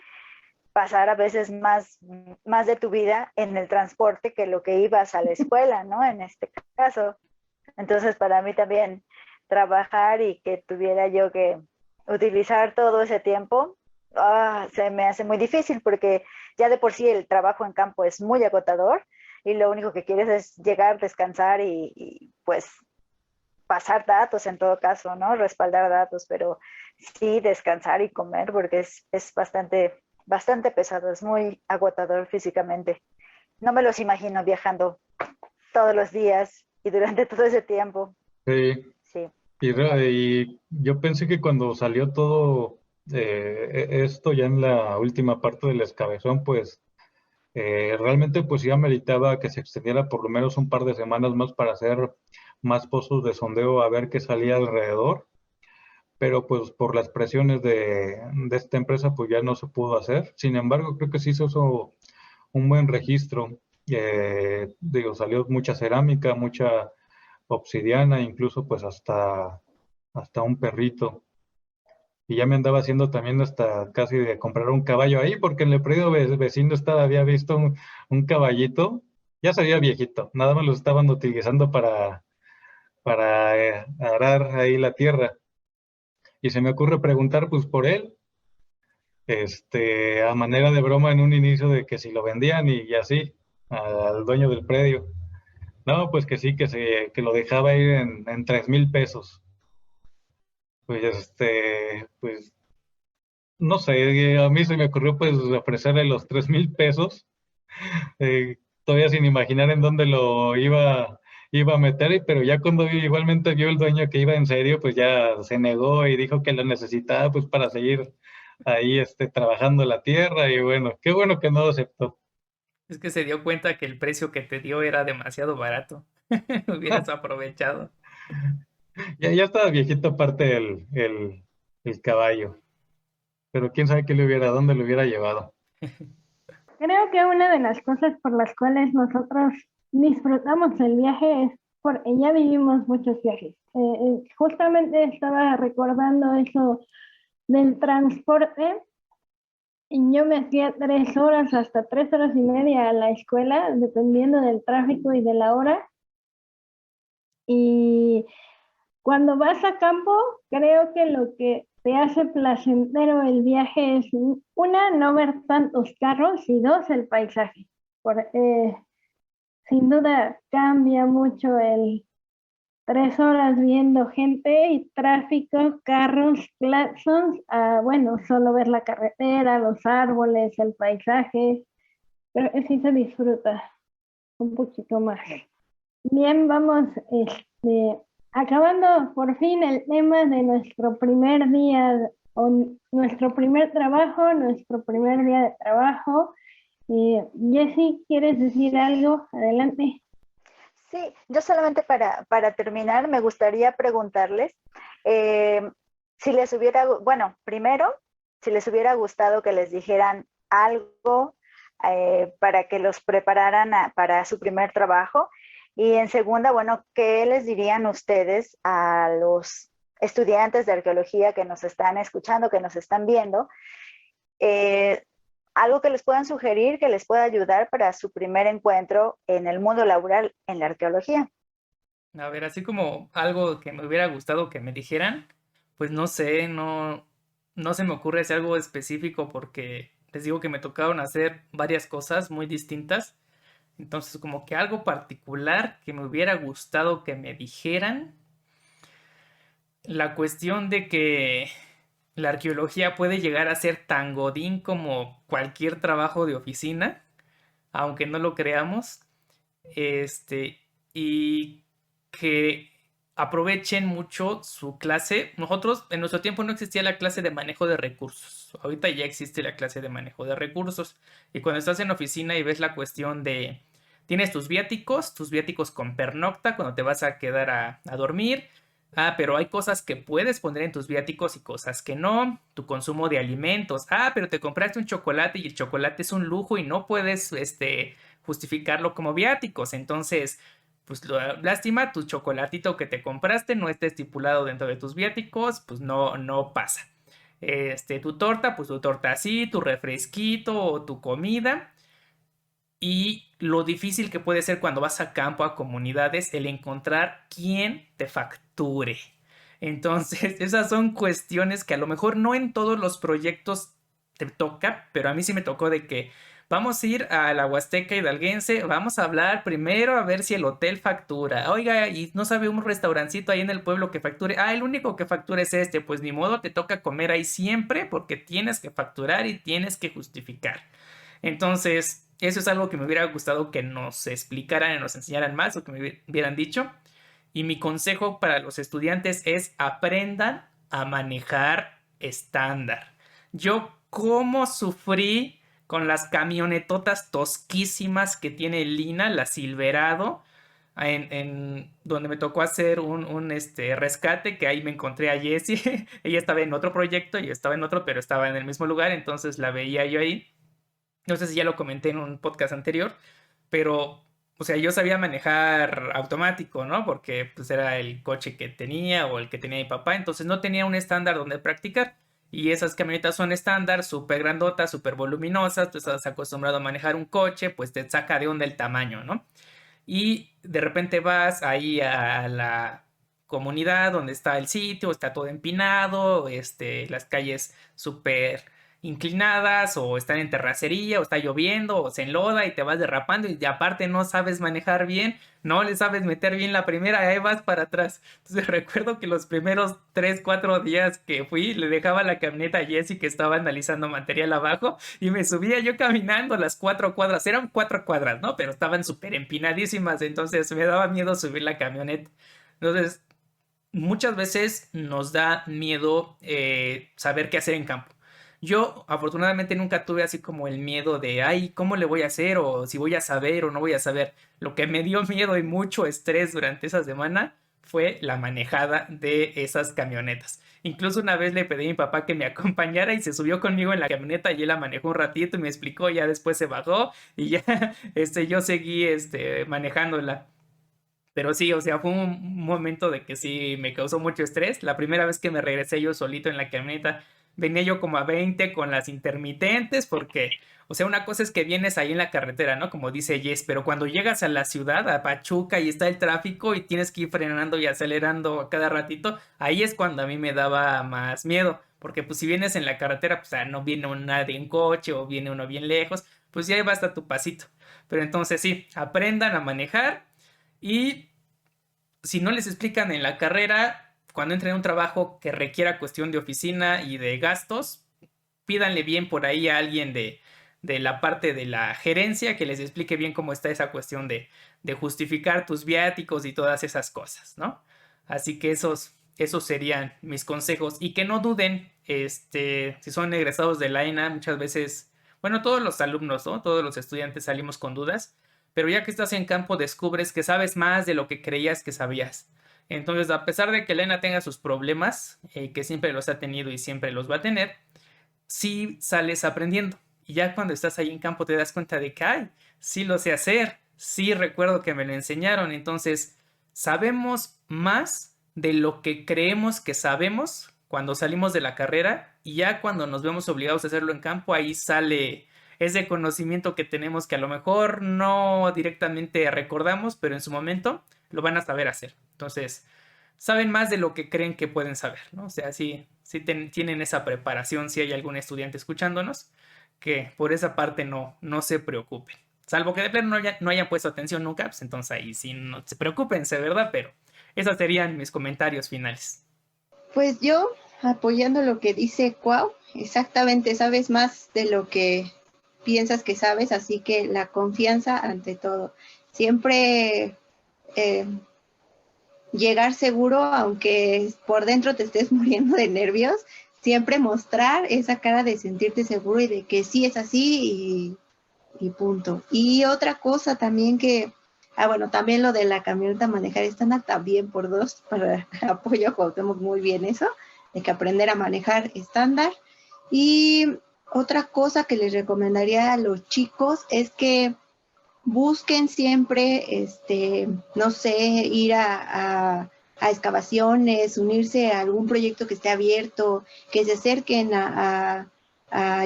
pasar a veces más de tu vida en el transporte que lo que ibas a la escuela, ¿no? En este caso. Entonces, para mí también trabajar y que tuviera yo que utilizar todo ese tiempo, se me hace muy difícil porque ya de por sí el trabajo en campo es muy agotador y lo único que quieres es llegar, descansar y pues pasar datos en todo caso, ¿no? Respaldar datos, pero sí descansar y comer porque es bastante pesado, es muy agotador físicamente. No me los imagino viajando todos los días y durante todo ese tiempo. Sí, Sí. y yo pensé que cuando salió todo esto ya en la última parte del escabezón, pues realmente pues ya meritaba que se extendiera por lo menos un par de semanas más para hacer más pozos de sondeo a ver qué salía alrededor, pero pues por las presiones de esta empresa pues ya no se pudo hacer. Sin embargo, creo que sí se hizo un buen registro. Digo, salió mucha cerámica, mucha obsidiana, incluso pues hasta un perrito. Y ya me andaba haciendo también hasta casi de comprar un caballo ahí, porque en el predio vecino había visto un caballito, ya se veía viejito, nada más lo estaban utilizando para arar ahí la tierra. Y se me ocurre preguntar pues por él, a manera de broma en un inicio de que si lo vendían y así, al dueño del predio. No, pues que sí, que lo dejaba ir en 3,000 pesos. Pues pues no sé, a mí se me ocurrió pues ofrecerle los 3,000 pesos, todavía sin imaginar en dónde iba a meter, pero ya cuando igualmente vio el dueño que iba en serio, pues ya se negó y dijo que lo necesitaba pues para seguir ahí trabajando la tierra y bueno, qué bueno que no aceptó. Es que se dio cuenta que el precio que te dio era demasiado barato. Hubieras aprovechado. Ya estaba viejito aparte el caballo, pero quién sabe dónde lo hubiera llevado. Creo que una de las cosas por las cuales nosotros disfrutamos el viaje es porque ya vivimos muchos viajes. Justamente estaba recordando eso del transporte Yo me hacía 3 horas hasta 3 horas y media a la escuela, dependiendo del tráfico y de la hora. Y cuando vas a campo, creo que lo que te hace placentero el viaje es, una, no ver tantos carros y dos, el paisaje. Sin duda cambia mucho el 3 horas viendo gente y tráfico, carros, claxons, bueno, solo ver la carretera, los árboles, el paisaje. Pero sí se disfruta un poquito más. Bien, vamos acabando por fin el tema de nuestro primer día, o nuestro primer trabajo, nuestro primer día de trabajo. Jessie, ¿quieres decir algo? Adelante. Sí, yo solamente para terminar me gustaría preguntarles si les hubiera, bueno, primero, si les hubiera gustado que les dijeran algo para que los prepararan para su primer trabajo. Y en segunda, bueno, ¿qué les dirían ustedes a los estudiantes de arqueología que nos están escuchando, que nos están viendo? Algo que les puedan sugerir, que les pueda ayudar para su primer encuentro en el mundo laboral en la arqueología. A ver, así como algo que me hubiera gustado que me dijeran, pues no sé, no se me ocurre hacer algo específico porque les digo que me tocaron hacer varias cosas muy distintas. Entonces, como que algo particular que me hubiera gustado que me dijeran. La cuestión de que la arqueología puede llegar a ser tan godín como cualquier trabajo de oficina, aunque no lo creamos. Y que aprovechen mucho su clase. Nosotros, en nuestro tiempo no existía la clase de manejo de recursos. Ahorita ya existe la clase de manejo de recursos. Y cuando estás en oficina y ves la cuestión de, tienes tus viáticos con pernocta cuando te vas a quedar a dormir. Pero hay cosas que puedes poner en tus viáticos y cosas que no. Tu consumo de alimentos. Pero te compraste un chocolate y el chocolate es un lujo y no puedes, justificarlo como viáticos. Entonces, pues lástima, tu chocolatito que te compraste no está estipulado dentro de tus viáticos, pues no pasa. Tu torta, pues tu torta así, tu refresquito o tu comida. Y lo difícil que puede ser cuando vas a campo, a comunidades, el encontrar quién te facture. Entonces, esas son cuestiones que a lo mejor no en todos los proyectos te toca, pero a mí sí me tocó de que vamos a ir a la Huasteca Hidalguense, vamos a hablar primero a ver si el hotel factura. Oiga, y no sabe un restaurancito ahí en el pueblo que facture. El único que factura es este. Pues ni modo, te toca comer ahí siempre porque tienes que facturar y tienes que justificar. Entonces, eso es algo que me hubiera gustado que nos explicaran y nos enseñaran más o que me hubieran dicho. Y mi consejo para los estudiantes es aprendan a manejar estándar. Yo cómo sufrí con las camionetotas tosquísimas que tiene Lina, la Silverado, en donde me tocó hacer un rescate, que ahí me encontré a Jessie. Ella estaba en otro proyecto, yo estaba en otro, pero estaba en el mismo lugar, entonces la veía yo ahí. No sé si ya lo comenté en un podcast anterior, pero, o sea, yo sabía manejar automático, ¿no? Porque pues era el coche que tenía o el que tenía mi papá, entonces no tenía un estándar donde practicar. Y esas camionetas son estándar, súper grandotas, súper voluminosas, tú estás acostumbrado a manejar un coche, pues te saca de onda el tamaño, ¿no? Y de repente vas ahí a la comunidad donde está el sitio, está todo empinado, las calles súper inclinadas o están en terracería o está lloviendo o se enloda y te vas derrapando y aparte no sabes manejar bien, no le sabes meter bien la primera, ahí vas para atrás. Entonces recuerdo que los primeros 3, 4 días que fui le dejaba la camioneta a Jessie que estaba analizando material abajo y me subía yo caminando las 4 cuadras, eran 4 cuadras, ¿no? Pero estaban súper empinadísimas, entonces me daba miedo subir la camioneta. Entonces, muchas veces nos da miedo saber qué hacer en campo. Yo afortunadamente nunca tuve así como el miedo de, ¿cómo le voy a hacer? O si voy a saber o no voy a saber. Lo que me dio miedo y mucho estrés durante esa semana fue la manejada de esas camionetas. Incluso una vez le pedí a mi papá que me acompañara y se subió conmigo en la camioneta y él la manejó un ratito y me explicó, ya después se bajó y ya yo seguí manejándola. Pero sí, o sea, fue un momento de que sí me causó mucho estrés. La primera vez que me regresé yo solito en la camioneta, venía yo como a 20 con las intermitentes, porque, o sea, una cosa es que vienes ahí en la carretera, ¿no? Como dice Jess, pero cuando llegas a la ciudad, a Pachuca, y está el tráfico y tienes que ir frenando y acelerando a cada ratito, ahí es cuando a mí me daba más miedo, porque pues si vienes en la carretera, pues no viene nadie en coche o viene uno bien lejos, pues ya va hasta tu pasito. Pero entonces sí, aprendan a manejar y si no les explican en la carrera, cuando entren a un trabajo que requiera cuestión de oficina y de gastos, pídanle bien por ahí a alguien de la parte de la gerencia que les explique bien cómo está esa cuestión de justificar tus viáticos y todas esas cosas, ¿no? Así que esos serían mis consejos. Y que no duden, si son egresados de la ENA, muchas veces, bueno, todos los alumnos, ¿no? Todos los estudiantes salimos con dudas, pero ya que estás en campo descubres que sabes más de lo que creías que sabías. Entonces, a pesar de que la ENA tenga sus problemas, que siempre los ha tenido y siempre los va a tener, sí sales aprendiendo. Y ya cuando estás ahí en campo te das cuenta de que, ay, sí lo sé hacer, sí recuerdo que me lo enseñaron. Entonces, sabemos más de lo que creemos que sabemos cuando salimos de la carrera, y ya cuando nos vemos obligados a hacerlo en campo, ahí sale ese conocimiento que tenemos que a lo mejor no directamente recordamos, pero en su momento lo van a saber hacer. Entonces, saben más de lo que creen que pueden saber, ¿no? O sea, sí tienen esa preparación, si hay algún estudiante escuchándonos, que por esa parte no se preocupen. Salvo que de plano no hayan puesto atención nunca, pues entonces ahí sí no se preocupense, ¿verdad? Pero esos serían mis comentarios finales. Pues yo, apoyando lo que dice Cuau, exactamente, sabes más de lo que piensas que sabes, así que la confianza ante todo. Siempre llegar seguro, aunque por dentro te estés muriendo de nervios, siempre mostrar esa cara de sentirte seguro y de que sí es así y punto. Y otra cosa también que, bueno, también lo de la camioneta manejar estándar, también por dos, para apoyo a Cuauhtémoc muy bien eso, de que aprender a manejar estándar. Y otra cosa que les recomendaría a los chicos es que busquen siempre, no sé, ir a excavaciones, unirse a algún proyecto que esté abierto, que se acerquen a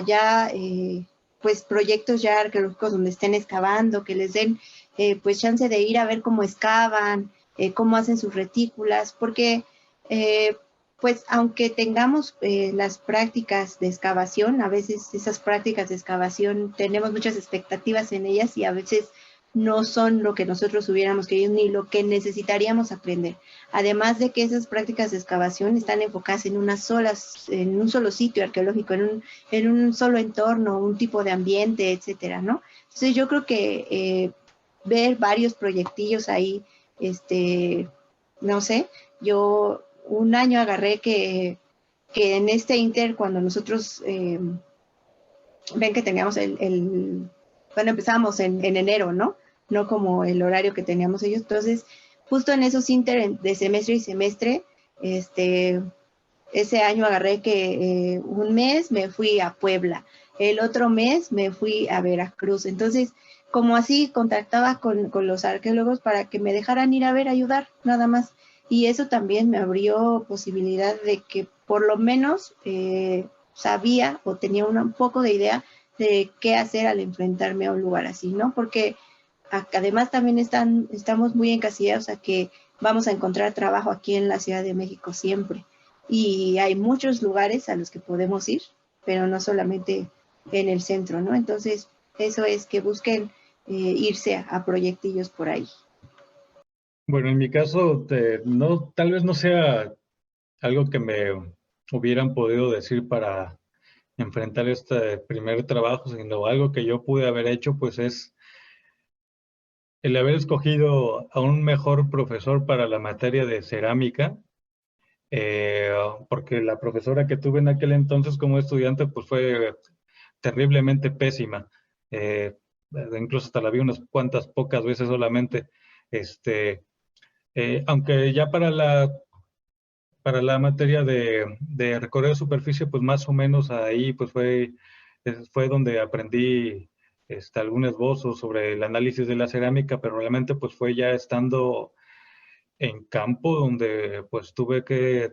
ya, pues, proyectos ya arqueológicos donde estén excavando, que les den, pues, chance de ir a ver cómo excavan, cómo hacen sus retículas, porque, pues, aunque tengamos las prácticas de excavación, a veces esas prácticas de excavación tenemos muchas expectativas en ellas y a veces no son lo que nosotros hubiéramos querido ni lo que necesitaríamos aprender. Además de que esas prácticas de excavación están enfocadas en en un solo sitio arqueológico, en un solo entorno, un tipo de ambiente, etcétera, ¿no? Entonces yo creo que ver varios proyectillos ahí, no sé, yo un año agarré que en este inter, cuando nosotros ven que teníamos bueno, empezamos en enero, ¿no? No como el horario que teníamos ellos. Entonces, justo en esos inter de semestre y semestre, ese año agarré que un mes me fui a Puebla, el otro mes me fui a Veracruz. Entonces, como así, contactaba con los arqueólogos para que me dejaran ir a ver, ayudar, nada más. Y eso también me abrió posibilidad de que por lo menos sabía o tenía un poco de idea de qué hacer al enfrentarme a un lugar así, ¿no? Porque además también estamos muy encasillados a que vamos a encontrar trabajo aquí en la Ciudad de México siempre. Y hay muchos lugares a los que podemos ir, pero no solamente en el centro, ¿no? Entonces, eso es que busquen irse a proyectillos por ahí. Bueno, en mi caso, no, tal vez no sea algo que me hubieran podido decir para enfrentar este primer trabajo, sino algo que yo pude haber hecho, pues es el haber escogido a un mejor profesor para la materia de cerámica, porque la profesora que tuve en aquel entonces como estudiante, pues fue terriblemente pésima. Incluso hasta la vi unas cuantas pocas veces solamente. Aunque ya para la materia de recorrer de superficie, pues más o menos ahí pues fue donde aprendí algún esbozo sobre el análisis de la cerámica, pero realmente pues fue ya estando en campo donde pues tuve que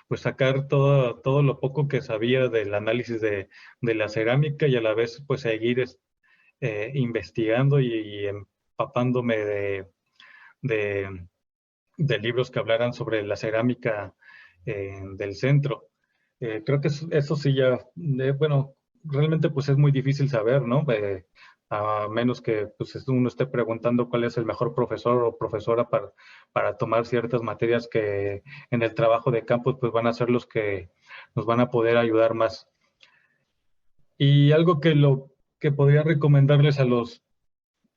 pues sacar todo lo poco que sabía del análisis de la cerámica y a la vez pues seguir investigando y empapándome de, de libros que hablaran sobre la cerámica del centro. Creo que eso sí ya, bueno, realmente pues es muy difícil saber, ¿no? A menos que pues uno esté preguntando cuál es el mejor profesor o profesora para tomar ciertas materias que en el trabajo de campo pues van a ser los que nos van a poder ayudar más. Y algo que podría recomendarles a los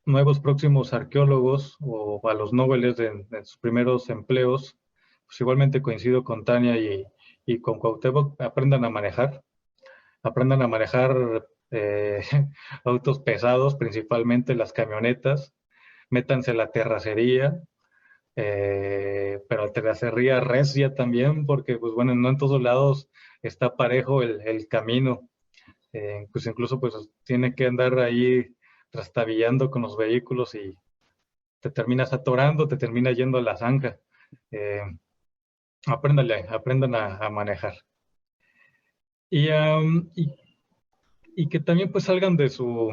nuevos próximos arqueólogos o a los noveles en sus primeros empleos, pues igualmente coincido con Tania y con Cuauhtémoc, aprendan a manejar autos pesados, principalmente las camionetas, métanse a la terracería, pero terracería recia también, porque pues bueno, no en todos lados está parejo el camino. Pues incluso pues tiene que andar ahí trastabillando con los vehículos y te terminas atorando, te termina yendo a la zanja. Eh, aprendan a manejar. Y, y que también pues salgan de su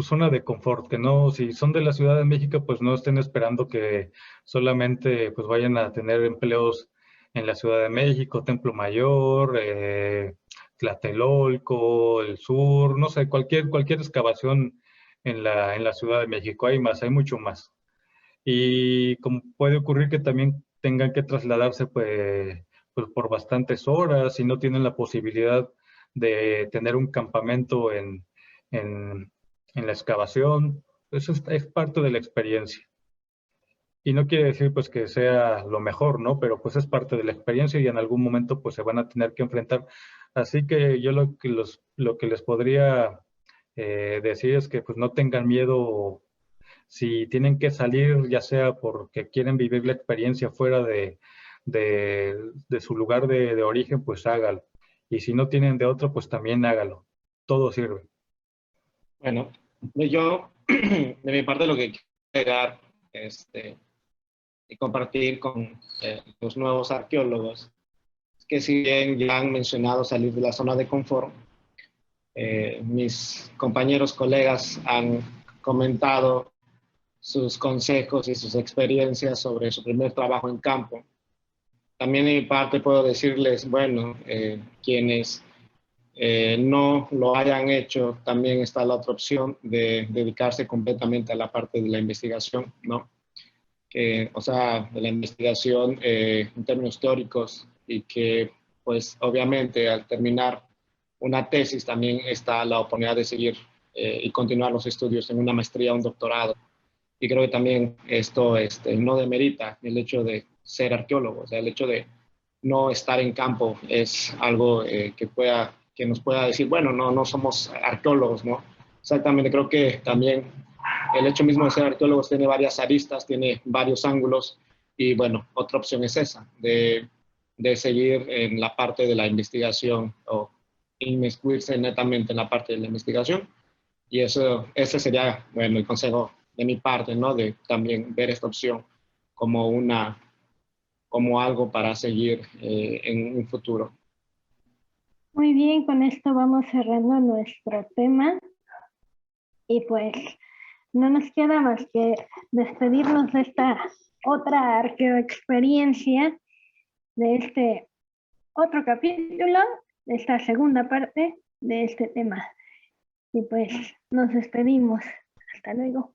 zona de confort, que no, si son de la Ciudad de México, pues no estén esperando que solamente pues vayan a tener empleos en la Ciudad de México, Templo Mayor, Tlatelolco, el sur, no sé, cualquier excavación en la Ciudad de México, hay mucho más. Y como puede ocurrir que también tengan que trasladarse pues por bastantes horas y no tienen la posibilidad de tener un campamento en, en la excavación. Eso es parte de la experiencia. Y no quiere decir pues que sea lo mejor, ¿no? Pero pues es parte de la experiencia y en algún momento pues se van a tener que enfrentar. Así que yo lo que les podría decir es que pues no tengan miedo si tienen que salir, ya sea porque quieren vivir la experiencia fuera de su lugar de origen, pues hágalo. Y si no tienen de otro, pues también hágalo. Todo sirve. Bueno, yo de mi parte lo que quiero agregar y compartir con los nuevos arqueólogos es que si bien ya han mencionado salir de la zona de confort, mis compañeros, colegas han comentado sus consejos y sus experiencias sobre su primer trabajo en campo. También de mi parte puedo decirles, bueno, quienes no lo hayan hecho, también está la otra opción de dedicarse completamente a la parte de la investigación, ¿no? O sea, de la investigación en términos teóricos y que, pues, obviamente al terminar una tesis también está la oportunidad de seguir y continuar los estudios en una maestría o un doctorado. Y creo que también esto no demerita el hecho de ser arqueólogo, o sea, el hecho de no estar en campo es algo que nos pueda decir, bueno, no somos arqueólogos, ¿no? Exactamente, creo que también el hecho mismo de ser arqueólogos tiene varias aristas, tiene varios ángulos y bueno, otra opción es esa, de seguir en la parte de la investigación o inmiscuirse netamente en la parte de la investigación. Y ese sería, bueno, el consejo de mi parte, ¿no? De también ver esta opción como algo para seguir en un futuro. Muy bien, con esto vamos cerrando nuestro tema. Y pues no nos queda más que despedirnos de esta otra arqueoexperiencia, de este otro capítulo, de esta segunda parte de este tema. Y pues nos despedimos. Hasta luego.